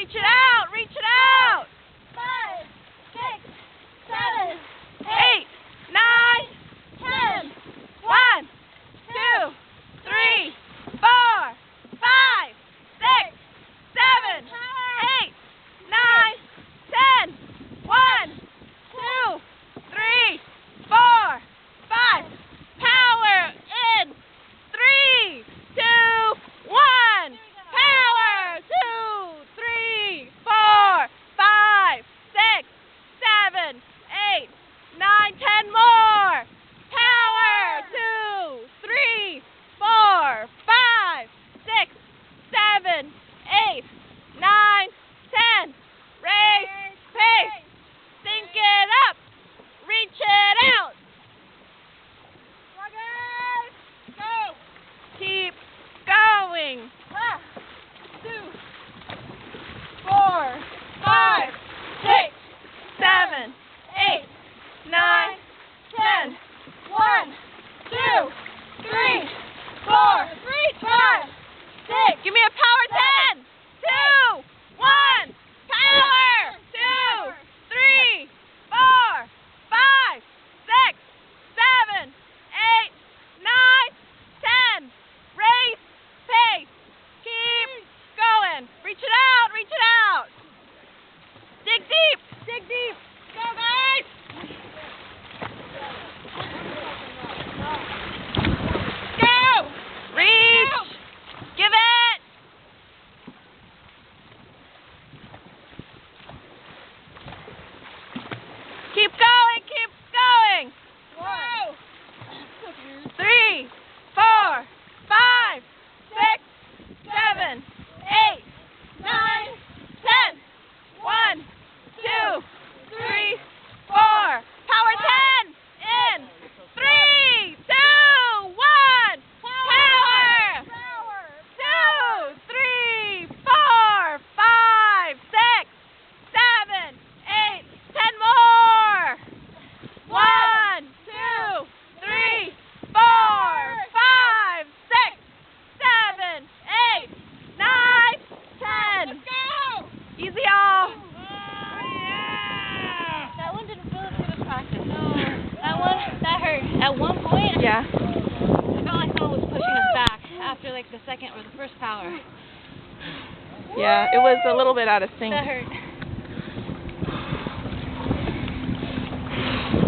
Reach it out! Reach it out! 5, 6, 7, 8, 9, 10. 1, 2, 3, 4, 5, 6, 7, 8, 9, 10. 1, 2, 3, 4, 5. Power in 3, 2, 1. Power 2, 3, 4, 5, 6, 7, 8, 9, 10 more. Power 2, 3, 4, 5, 6, 7, 8, 9, 10. Race pace. Think it up. Reach it out. Go. Keep going. 2, 4, 5, 6, 7, 8, 9, 10. 1, 2, 3, 4, 5, 6. Give me a power 10. 2, 1. Power 2, 3, 4, 5, 6, 7, 8, 9, 10. Race pace. Keep going. Reach it out. Reach it out. Dig deep. Dig deep. Go, guys. Go. Reach. Give it. Keep going. Keep going. 3, 4, 5, 6, 7, 8, 9, 10. 1, 2, 3, 4. Power 10. In 3, 2, 1. Power. 2, 3, 4, 5, 6, 7, 8, 10 more. 1, 2, 3, 4, 5, 6, 7, 8, 9, 10. Go. Easy all. That one didn't feel as good as practice. No. That hurt. At one point, Yeah. I felt like someone was pushing us back after like the second or the first power. Yeah, it was a little bit out of sync. That hurt.